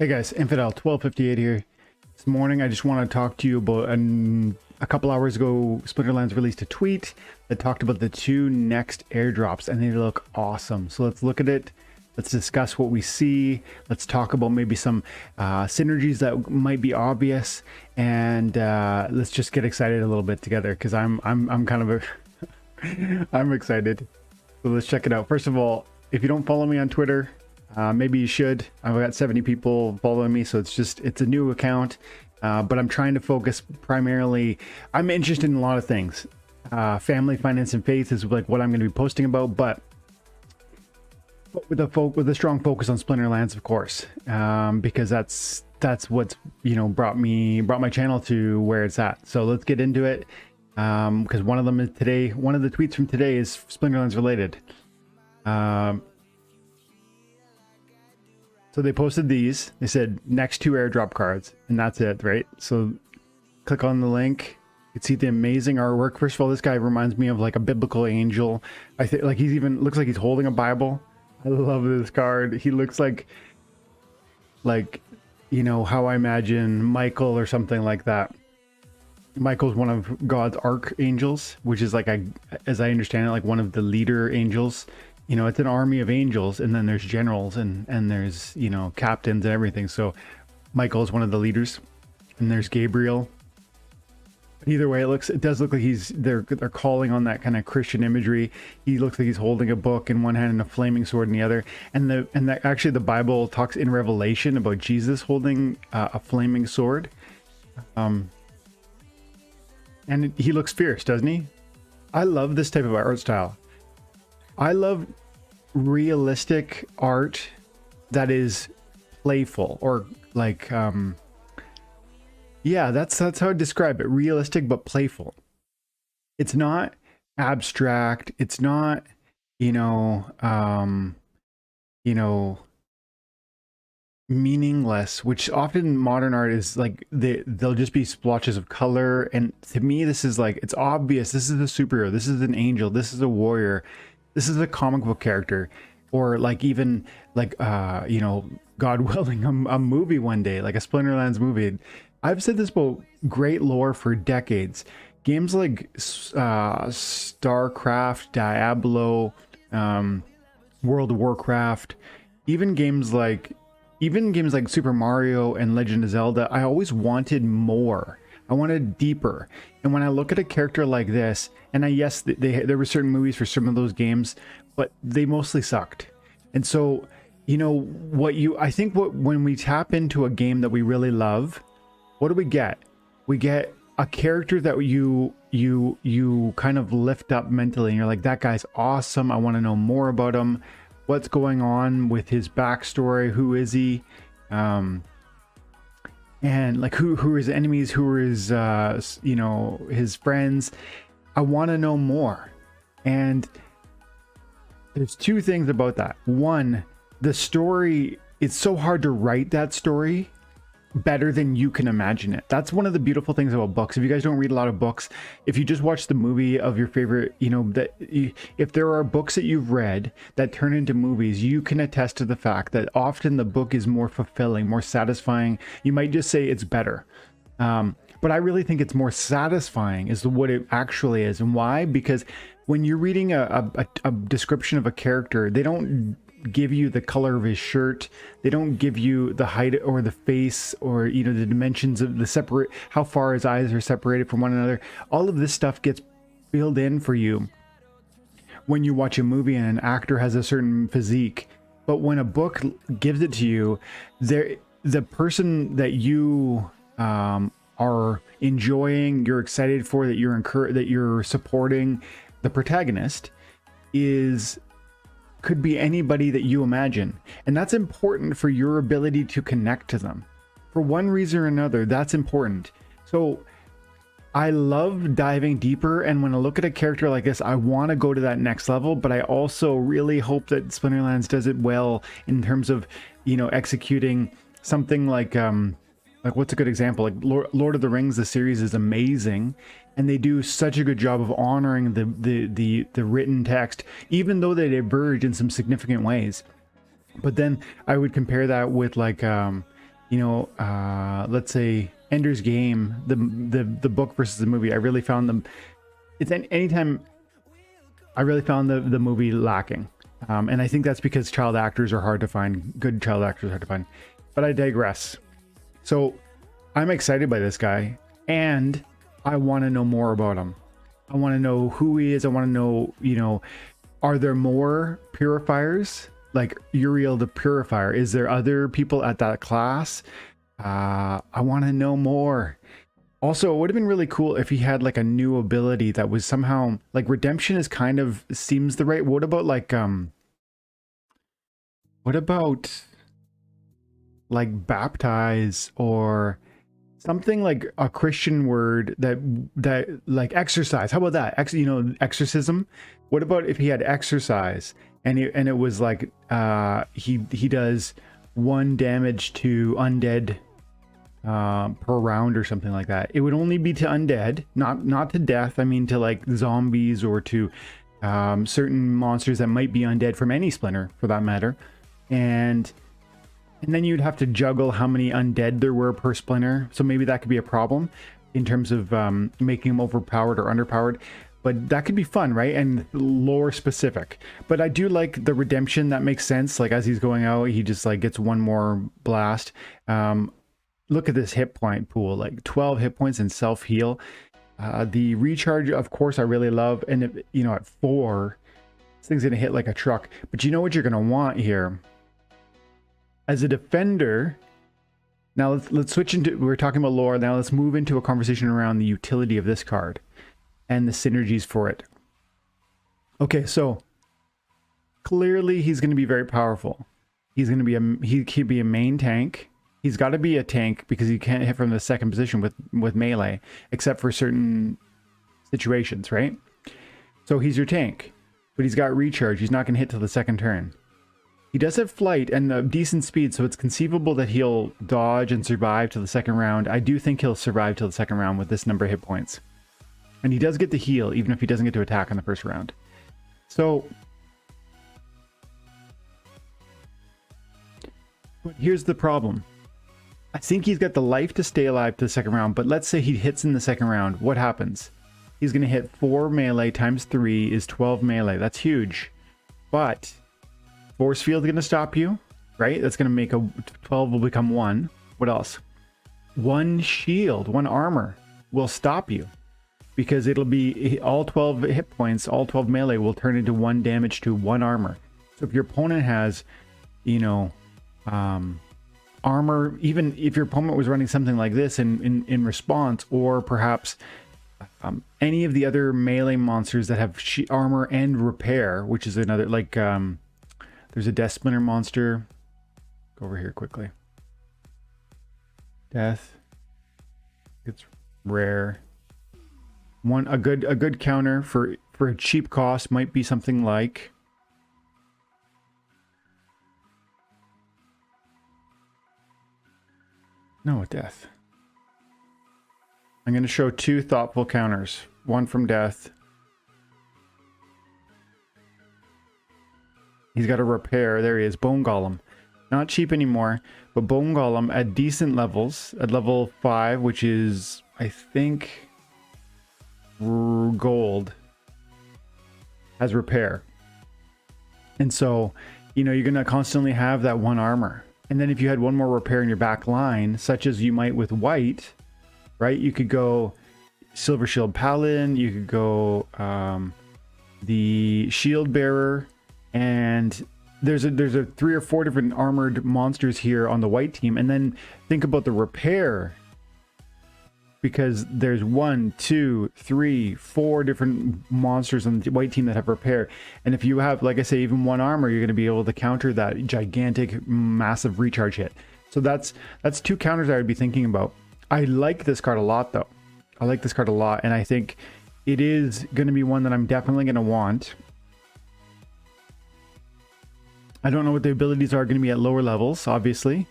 Hey guys, Infidel 1258 here. This morning I just want to talk to you about a couple hours ago Splinterlands released a tweet that talked about the two next airdrops and they look awesome. So let's look at it. Let's discuss what we see. Let's talk about maybe some synergies that might be obvious, and let's just get excited a little bit together because I'm kind of a I'm excited. So let's check it out. First of all, if you don't follow me on Twitter, maybe you should. I've got 70 people following me, so it's a new account, but I'm trying to focus primarily. I'm interested in a lot of things. Family, finance, and faith is like what I'm going to be posting about, but with a strong focus on Splinterlands, of course, because that's what's brought my channel to where it's at. So let's get into it, because one of the tweets from today is Splinterlands related. So they posted these. They said next two airdrop cards, and that's it, right? So click on the link. You can see the amazing artwork. First of all, this guy reminds me of like a biblical angel. I think like he's even looks like he's holding a Bible. I love this card. He looks like how I imagine Michael or something like that. Michael's one of God's archangels, which is like as I understand it, like one of the leader angels. It's an army of angels, and then there's generals and there's captains and everything. So Michael is one of the leaders, and there's Gabriel. Either way, it does look like they're calling on that kind of Christian imagery. He looks like he's holding a book in one hand and a flaming sword in the other. And actually the Bible talks in Revelation about Jesus holding a flaming sword. And he looks fierce, doesn't he? I love this type of art style. I love realistic art that is playful, or like yeah, that's how I describe it. Realistic but playful. It's not abstract. It's not meaningless, which often modern art is like. They'll just be splotches of color, and to me this is like, it's obvious this is a superhero, this is an angel, this is a warrior, this is a comic book character, or like even like God willing, a movie one day, like a Splinterlands movie. I've said this about great lore for decades. Games like StarCraft, Diablo, World of Warcraft, even games like Super Mario and Legend of Zelda, I always wanted more. I wanted deeper. And when I look at a character like this, and yes, there were certain movies for some of those games, but they mostly sucked. And so, when we tap into a game that we really love, what do we get? We get a character that you kind of lift up mentally, and you're like, that guy's awesome. I want to know more about him. What's going on with his backstory? Who is he? And like who are his enemies, who are his his friends. I want to know more. And there's two things about that. One, the story, it's so hard to write that story better than you can imagine it. That's one of the beautiful things about books. If you guys don't read a lot of books, if you just watch the movie of your favorite, if there are books that you've read that turn into movies, you can attest to the fact that often the book is more fulfilling, more satisfying. You might just say it's better. But I really think it's more satisfying is what it actually is. And why? Because when you're reading a description of a character, they don't give you the color of his shirt, they don't give you the height or the face, or the dimensions of how far his eyes are separated from one another. All of this stuff gets filled in for you when you watch a movie and an actor has a certain physique. But when a book gives it to you, the person that you are enjoying, you're excited for, that you're supporting, the protagonist could be anybody that you imagine. And that's important for your ability to connect to them. For one reason or another, that's important. So I love diving deeper, and when I look at a character like this, I want to go to that next level, but I also really hope that Splinterlands does it well in terms of, executing something like what's a good example? Like Lord of the Rings, the series is amazing, and they do such a good job of honoring the written text, even though they diverge in some significant ways. But then I would compare that with like you know, let's say Ender's Game, the book versus the movie, I really found them. It's anytime I really found the movie lacking, and I think that's because child actors are hard to find. Good child actors are hard to find. But I digress. So I'm excited by this guy, and I want to know more about him. I want to know who he is. I want to know, you know, are there more purifiers like Uriel the Purifier? Is there other people at that class? I want to know more. Also, it would have been really cool if he had like a new ability that was somehow like redemption is kind of seems the right. What about like baptize or something like a Christian word that like exercise? How about that? You know, exorcism. What about if he had exercise and it was like he does 1 damage to undead per round or something like that. It would only be to undead, not to death. I mean to like zombies or to certain monsters that might be undead from any splinter for that matter. And then you'd have to juggle how many undead there were per splinter. So maybe that could be a problem in terms of making them overpowered or underpowered. But that could be fun, right? And lore specific. But I do like the redemption. That makes sense. Like as he's going out, he just like gets 1 more blast. Look at this hit point pool, like 12 hit points and self-heal. The recharge, of course, I really love. And, you know, at 4, this thing's going to hit like a truck. But you know what you're going to want here? As a defender, now let's switch into, we're talking about lore. Now let's move into a conversation around the utility of this card and the synergies for it. Okay, so clearly he's going to be very powerful. He's going to be he could be a main tank. He's got to be a tank because he can't hit from the second position with melee, except for certain situations, right? So he's your tank, but he's got recharge. He's not going to hit till the second turn. He does have flight and a decent speed, so it's conceivable that he'll dodge and survive to the second round. I do think he'll survive till the second round with this number of hit points. And he does get to heal, even if he doesn't get to attack in the first round. So, but here's the problem. I think he's got the life to stay alive to the second round, but let's say he hits in the second round. What happens? He's going to hit 4 melee times 3 is 12 melee. That's huge. But force field is going to stop you, right? That's going to make a 12 will become 1. What else? 1 shield, 1 armor will stop you because it'll be all 12 hit points, all 12 melee will turn into 1 damage to 1 armor. So if your opponent has, you know, armor, even if your opponent was running something like this in response, or perhaps any of the other melee monsters that have armor and repair, which is another, like there's a Death Splinter monster. Go over here quickly. Death. It's rare. A good counter for a cheap cost might be something like Death. I'm going to show 2 thoughtful counters. One from Death. He's got a repair. There he is. Bone Golem. Not cheap anymore, but Bone Golem at decent levels. At level 5, which is, I think, gold, has repair. And so, you know, you're going to constantly have that 1 armor. And then if you had 1 more repair in your back line, such as you might with white, right? You could go Silver Shield Paladin, you could go the Shield Bearer, and there's a 3 or 4 different armored monsters here on the white team. And then think about the repair, because there's 1, 2, 3, 4 different monsters on the white team that have repair. And if you have, like I say, even 1 armor, you're going to be able to counter that gigantic, massive recharge hit. So that's 2 counters I would be thinking about. I like this card a lot, though. I like this card a lot, and I think it is going to be one that I'm definitely going to want. I don't know what the abilities are going to be at lower levels, obviously,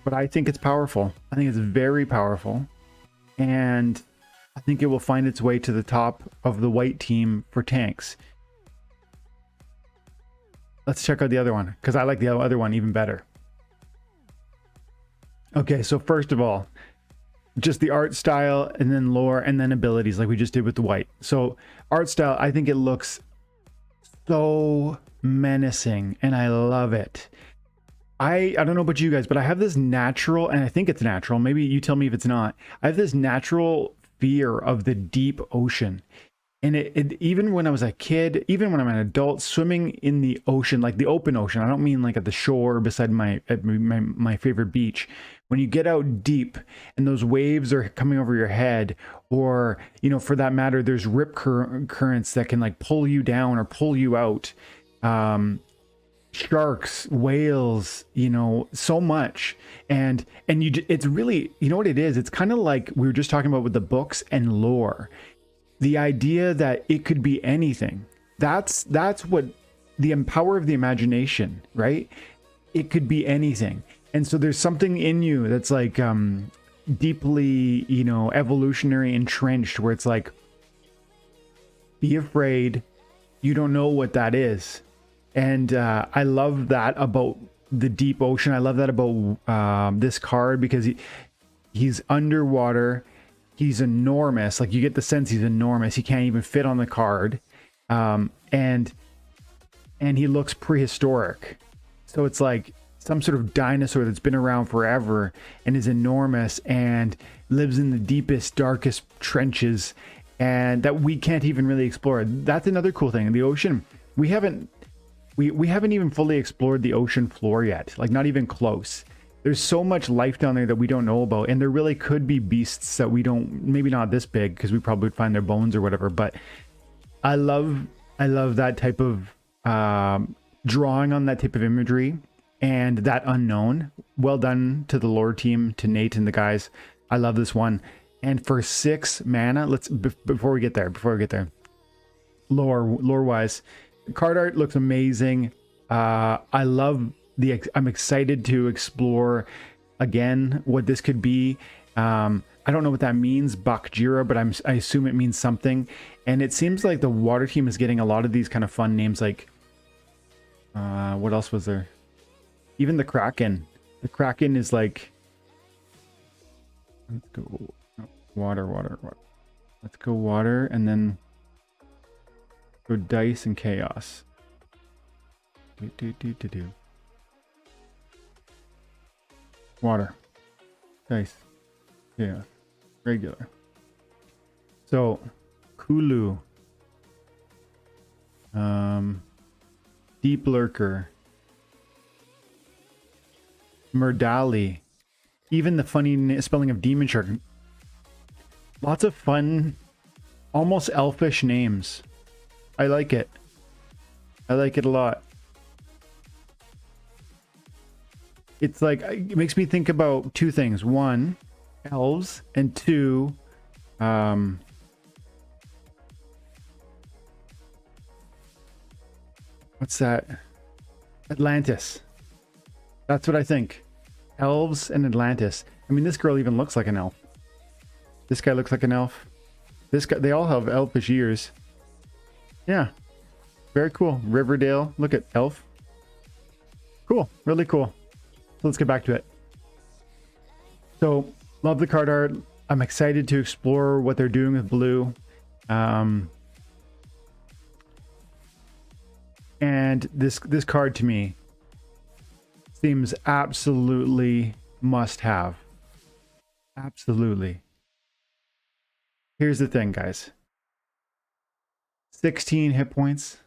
but I think it's powerful. I think it's very powerful. And I think it will find its way to the top of the white team for tanks. Let's check out the other one, because I like the other one even better. Okay, so first of all, just the art style and then lore and then abilities like we just did with the white. So art style, I think it looks so menacing and I love it. I don't know about you guys, but I have this natural, and I think it's natural, maybe you tell me if it's not, I have this natural fear of the deep ocean. And it even when I was a kid, even when I'm an adult, swimming in the ocean, like the open ocean, I don't mean like at the shore beside my favorite beach. When you get out deep and those waves are coming over your head, or, you know, for that matter, there's rip currents that can like pull you down or pull you out. Sharks, whales, you know, so much. And it's really, you know what it is? It's kind of like we were just talking about with the books and lore. The idea that it could be anything. That's what the power of the imagination, right? It could be anything. And so there's something in you that's like deeply, you know, evolutionary entrenched, where it's like, be afraid. You don't know what that is. And I love that about the deep ocean. I love that about this card, because he's underwater. He's enormous. Like, you get the sense he's enormous. He can't even fit on the card. And he looks prehistoric. So it's like some sort of dinosaur that's been around forever and is enormous and lives in the deepest, darkest trenches, and that we can't even really explore. That's another cool thing. In the ocean, we haven't even fully explored the ocean floor yet. Like, not even close. There's so much life down there that we don't know about, and there really could be beasts that we don't, maybe not this big, because we probably would find their bones or whatever. But I love that type of drawing on that type of imagery and that unknown. Well done to the lore team, to Nate and the guys. I love this one. And for 6 mana, before we get there, lore wise, card art looks amazing. I love I'm excited to explore again what this could be. I don't know what that means, Bakjira, but I assume it means something. And it seems like the water team is getting a lot of these kind of fun names, like what else was there? Even the Kraken. The Kraken is like, let's go water. Let's go water, and then go dice and chaos. Water, dice, chaos, regular. So Kulu, Deep Lurker, Murdali, even the funny spelling of Demon Shark. Lots of fun, almost elfish names. I like it. I like it a lot. It's like, it makes me think about 2 things. 1, elves, and 2, what's that? Atlantis. That's what I think. Elves and Atlantis. I mean, this girl even looks like an elf. This guy looks like an elf. This guy, they all have elfish ears. Yeah. Very cool. Riverdale. Look at elf. Cool. Really cool. So let's get back to it. So, love the card art. I'm excited to explore what they're doing with blue. And this card to me seems absolutely must have. Absolutely. Here's the thing, guys. 16 hit points.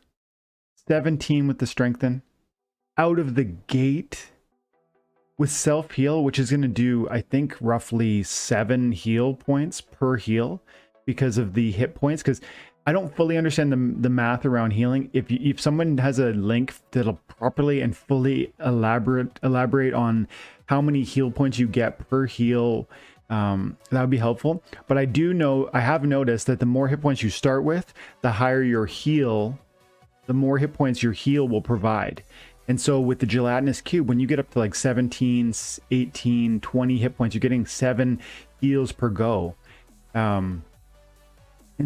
17 with the strengthen. Out of the gate with self-heal, which is going to do, I think, roughly 7 heal points per heal because of the hit points. Because I don't fully understand the math around healing. If someone has a link that'll properly and fully elaborate on how many heal points you get per heal, that would be helpful. But I have noticed that the more hit points you start with, the higher your heal, the more hit points your heal will provide. And so with the gelatinous cube, when you get up to like 17, 18, 20 hit points, you're getting 7 heals per go. And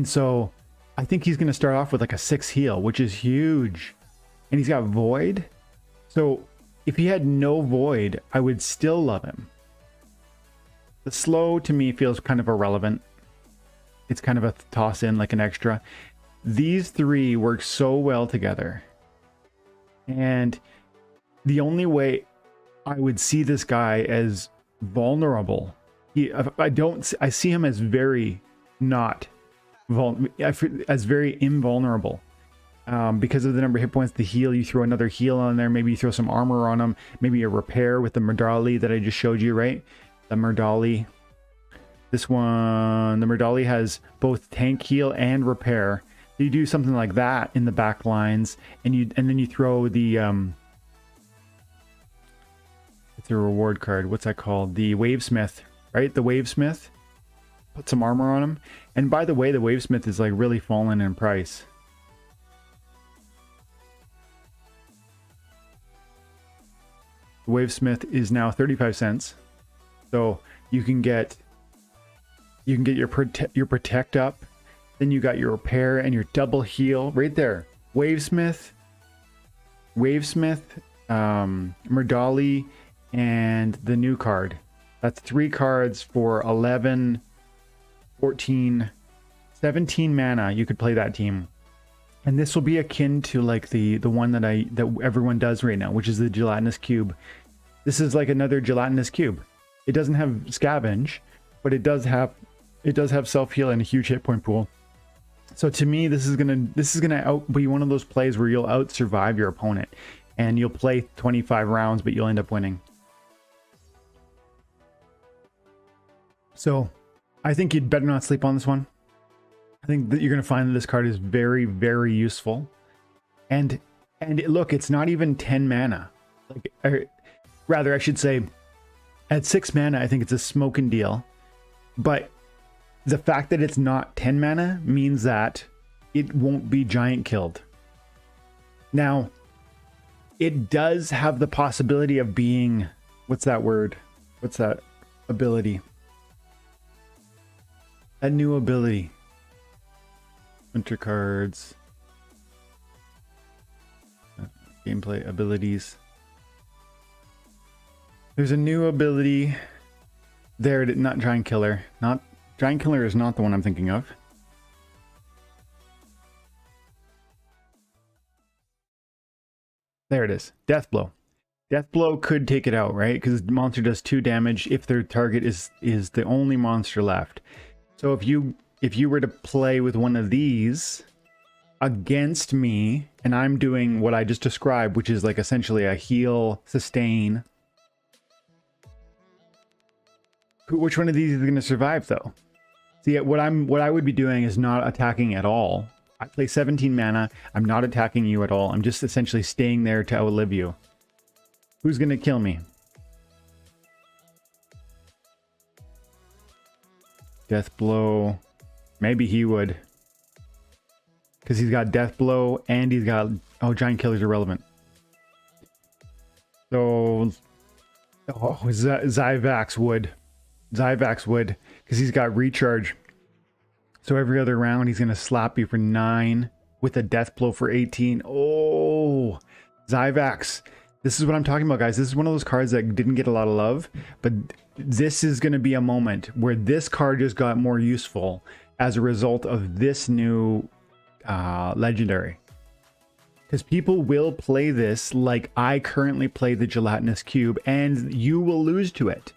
so I think he's going to start off with like a 6 heal, which is huge. And he's got void. So if he had no void, I would still love him. The slow to me feels kind of irrelevant. It's kind of a toss in, like an extra. These three work so well together. And the only way I would see this guy as vulnerable, I see him as very not as very invulnerable. Because of the number of hit points, the heal, you throw another heal on there, maybe you throw some armor on him, maybe a repair with the Murdali that I just showed you, right? The Murdali. This one, the Murdali has both tank heal and repair. So you do something like that in the back lines, and then you throw the it's a reward card. What's that called? The Wavesmith, right? The Wavesmith. Put some armor on him. And by the way, the Wavesmith is like really fallen in price. The Wavesmith is now 35 cents. So you can get your protect up, then you got your repair and your double heal right there. Wavesmith, Murdali, and the new card. That's 3 cards for 11, 14, 17 mana. You could play that team. And this will be akin to like the one that everyone does right now, which is the gelatinous cube. This is like another gelatinous cube. It doesn't have scavenge, but it does have self-heal and a huge hit point pool. So to me, this is gonna be one of those plays where you'll out survive your opponent, and you'll play 25 rounds, but you'll end up winning. So I think you'd better not sleep on this one. I think that you're gonna find that this card is very, very useful. And look, it's not even 10 mana. Like, rather, I should say, at 6 mana, I think it's a smoking deal. But the fact that it's not 10 mana means that it won't be giant killed. Now, it does have the possibility of being, what's that word? What's that ability? A new ability. Winter cards. Gameplay abilities. There's a new ability there, not Giant Killer. Not Giant Killer is not the one I'm thinking of. There it is. Death Blow. Death Blow could take it out, right? Because the monster does 2 damage if their target is the only monster left. So if you were to play with one of these against me, and I'm doing what I just described, which is like essentially a heal, sustain. Which one of these is going to survive, though? See, what I would be doing is not attacking at all. I play 17 mana. I'm not attacking you at all. I'm just essentially staying there to outlive you. Who's going to kill me? Death Blow. Maybe he would. Because he's got Death Blow and he's got... Oh, Giant Killer's irrelevant. So... Oh, Zyvax would. Zyvax would. Because he's got Recharge. So every other round he's going to slap you for 9 with a Death Blow for 18. Oh! Zyvax. This is what I'm talking about, guys. This is one of those cards that didn't get a lot of love. But this is going to be a moment where this card just got more useful as a result of this new legendary. Because people will play this like I currently play the Gelatinous Cube, and you will lose to it.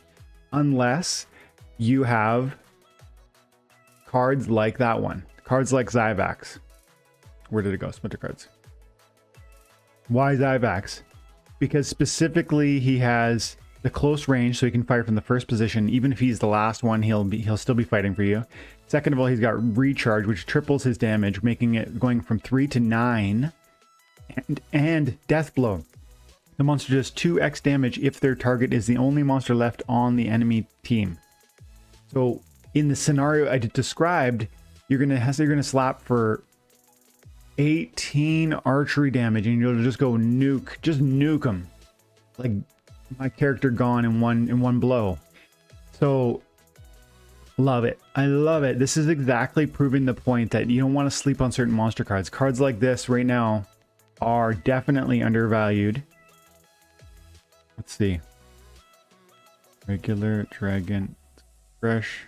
Unless you have cards like that one. Cards like Zyvax. Where did it go? Splinter cards. Why Zyvax? Because specifically he has the close range, so he can fire from the first position. Even if he's the last one, he'll still be fighting for you. Second of all, he's got Recharge, which triples his damage, making it going from 3 to 9. And Death Blow. The monster does 2x damage if their target is the only monster left on the enemy team. So in the scenario I described, you're gonna slap for 18 archery damage, and you'll just go nuke them. Like my character gone in one blow. So love it. I love it. This is exactly proving the point that you don't want to sleep on certain monster cards. Cards like this right now are definitely undervalued. Let's see. Regular dragon. Fresh.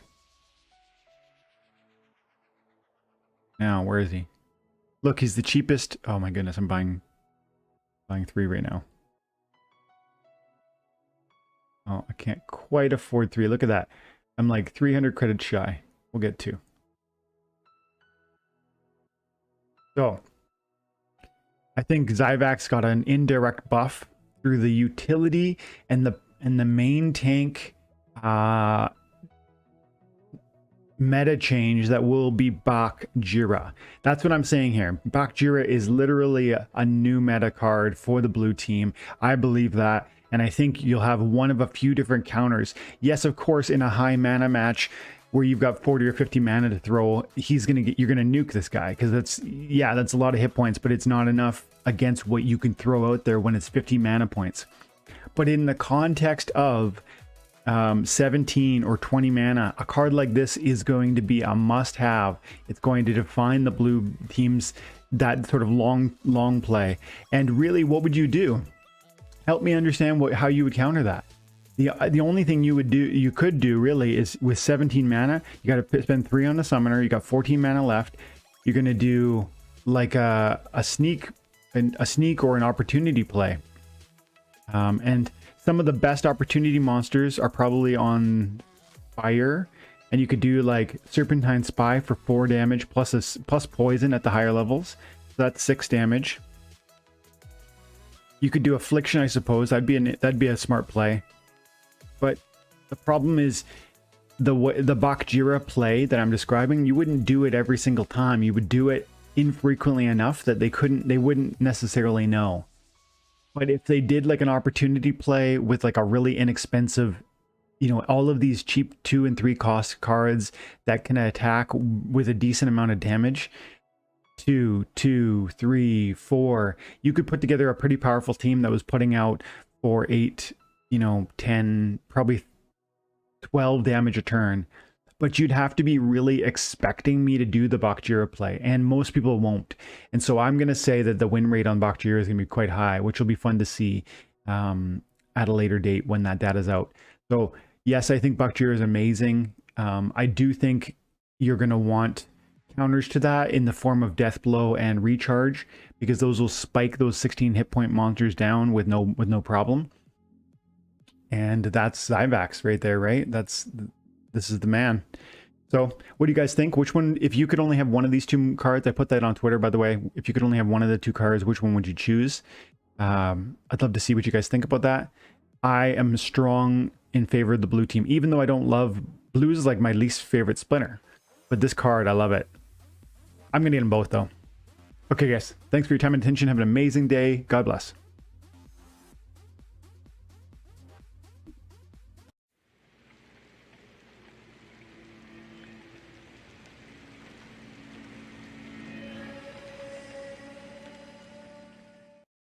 Now, where is he? Look, he's the cheapest. Oh my goodness, I'm buying 3 right now. Oh, I can't quite afford 3. Look at that. I'm like 300 credits shy. We'll get 2. So, I think Zyvax got an indirect buff through the utility and the main tank meta change that will be Bak Jira. That's what I'm saying here. Bak Jira is literally a new meta card for the blue team. I believe that. And I think you'll have one of a few different counters. Yes, of course, in a high mana match where you've got 40 or 50 mana to throw, you're gonna nuke this guy, because that's a lot of hit points, but it's not enough against what you can throw out there when it's 50 mana points. But in the context of 17 or 20 mana, a card like this is going to be a must-have. It's going to define the blue team's that sort of long play. And really, what would you do? Help me understand how you would counter that. The only thing you could do really is with 17 mana, you got to spend 3 on the summoner. You got 14 mana left. You're gonna do like a sneak or an opportunity play, and some of the best opportunity monsters are probably on fire, and you could do like Serpentine Spy for 4 damage plus poison at the higher levels. So that's 6 damage. You could do Affliction, I suppose. That'd be a smart play. But the problem is the Bak Jira play that I'm describing. You wouldn't do it every single time. You would do it infrequently enough that they wouldn't necessarily know. But if they did like an opportunity play with like a really inexpensive, all of these cheap 2 and 3 cost cards that can attack with a decent amount of damage, 2, 3, 4, you could put together a pretty powerful team that was putting out 4, 8, 10, probably 12 damage a turn. But you'd have to be really expecting me to do the Bak Jira play, and most people won't. And so I'm going to say that the win rate on Bak Jira is going to be quite high, which will be fun to see at a later date when that data's out. So yes, I think Bak Jira is amazing. I do think you're going to want counters to that in the form of Death Blow and Recharge, because those will spike those 16 hit point monsters down with no problem. And that's Zyvax right there, right? This is the man. So what do you guys think? Which one, if you could only have one of these 2 cards, I put that on Twitter, by the way, if you could only have one of the 2 cards, which one would you choose? I'd love to see what you guys think about that. I am strong in favor of the blue team, even though I don't love blues, is like my least favorite Splinter, but this card, I love it. I'm gonna get them both though. Okay guys, thanks for your time and attention. Have an amazing day. God bless.